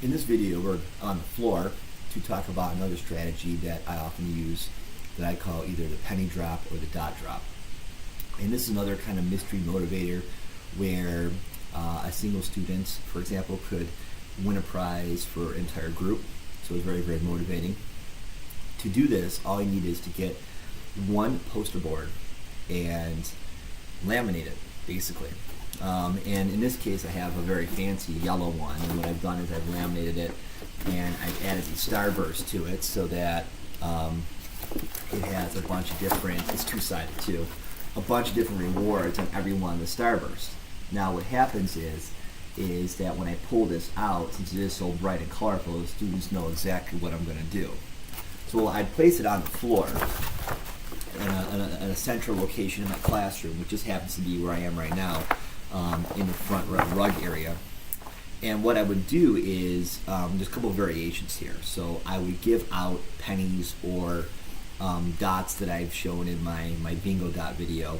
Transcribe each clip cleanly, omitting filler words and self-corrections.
In this video, we're on the floor to talk about another strategy that I often use that I call either the penny drop or the dot drop. And this is another kind of mystery motivator where a single student, for example, could win a prize for an entire group. So it's very, very motivating. To do this, all you need is to get one poster board and laminate it, basically. And in this case, I have a very fancy yellow one, and what I've done is I've laminated it and I've added these starbursts to it so that it has a bunch of different, it's two-sided too, a bunch of different rewards on every one of the starbursts. Now what happens is that when I pull this out, since it is so bright and colorful, the students know exactly what I'm going to do. So I'd place it on the floor in a central location in my classroom, which just happens to be where I am right now, in the front rug area. And what I would do is, there's a couple of variations here. So I would give out pennies or dots that I've shown in my bingo dot video,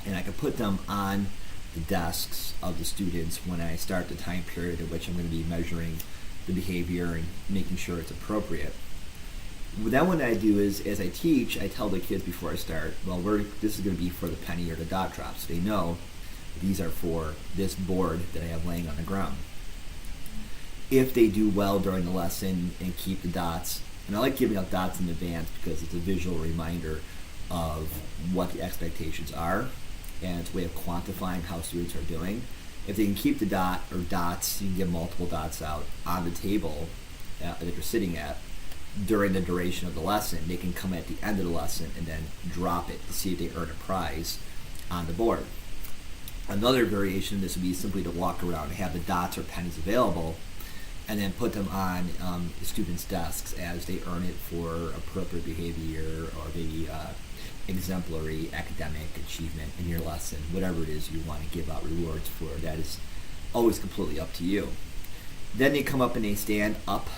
and I could put them on the desks of the students when I start the time period in which I'm going to be measuring the behavior and making sure it's appropriate. Then what I do is, as I teach, I tell the kids before I start, well, this is going to be for the penny or the dot drops. They know these are for this board that I have laying on the ground. If they do well during the lesson and keep the dots, and I like giving out dots in advance because it's a visual reminder of what the expectations are, and it's a way of quantifying how students are doing. If they can keep the dot or dots, you can get multiple dots out on the table that they're sitting at during the duration of the lesson. They can come at the end of the lesson and then drop it to see if they earn a prize on the board. Another variation of this would be simply to walk around and have the dots or pennies available and then put them on the students' desks as they earn it for appropriate behavior or maybe exemplary academic achievement in your lesson. Whatever it is you want to give out rewards for, that is always completely up to you. Then they come up and they stand up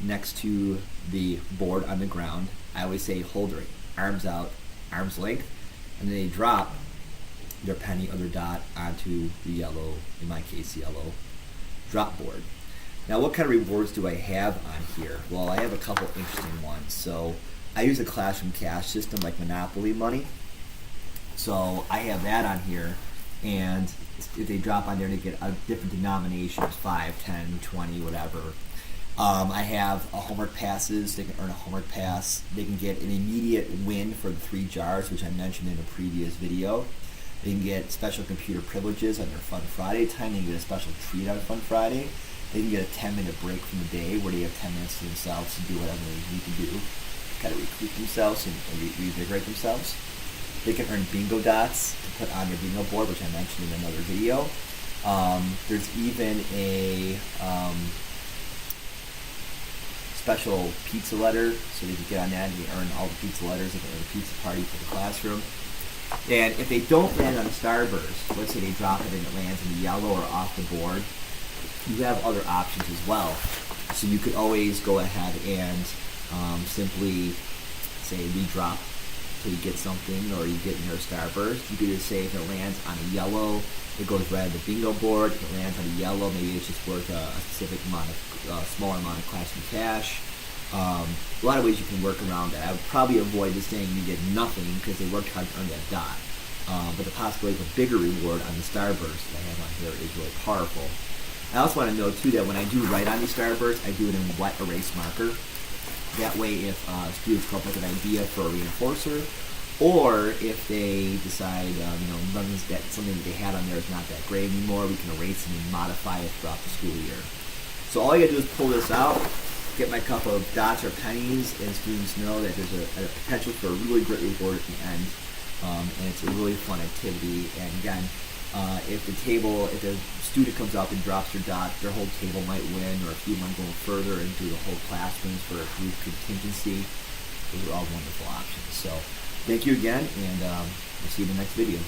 next to the board on the ground. I always say hold their arms out, arm's length, and then they drop their penny or their dot onto the yellow, in my case yellow, drop board. Now what kind of rewards do I have on here? Well, I have a couple interesting ones. So I use a classroom cash system like Monopoly money. So I have that on here, and if they drop on there, they get a different denominations, 5, 10, 20, whatever. I have homework passes. They can earn a homework pass. They can get an immediate win for the 3 jars, which I mentioned in a previous video. They can get special computer privileges on their Fun Friday time. They can get a special treat on Fun Friday. They can get a 10-minute break from the day where they have 10 minutes to themselves to do whatever they need to do, kind of recruit themselves and reinvigorate themselves. They can earn bingo dots to put on their bingo board, which I mentioned in another video. There's even a special pizza letter, so they can get on that and they earn all the pizza letters. They can earn a pizza party for the classroom. And if they don't land on the starburst, let's say they drop it and it lands in the yellow or off the board, you have other options as well. So you could always go ahead and simply say redrop till you get something or you get near a starburst. You could just say if it lands on a yellow, it goes right on the bingo board. If it lands on a yellow, maybe it's just worth a specific amount of, smaller amount of classroom cash. A lot of ways you can work around that. I would probably avoid just saying you get nothing because they worked hard to earn that dot. But the possibility of a bigger reward on the starburst that I have on here is really powerful. I also want to note too that when I do write on these starbursts, I do it in wet erase marker. That way if students come up with an idea for a reinforcer, or if they decide that something that they had on there is not that great anymore, we can erase them and modify it throughout the school year. So all you gotta do is pull this out, get my cup of dots or pennies, and students know that there's a potential for a really great reward at the end, and it's a really fun activity. And again, if the student comes up and drops their dot, their whole table might win, or if you want to go further and do the whole classrooms for a group contingency, those are all wonderful options. So thank you again, and we'll see you in the next video.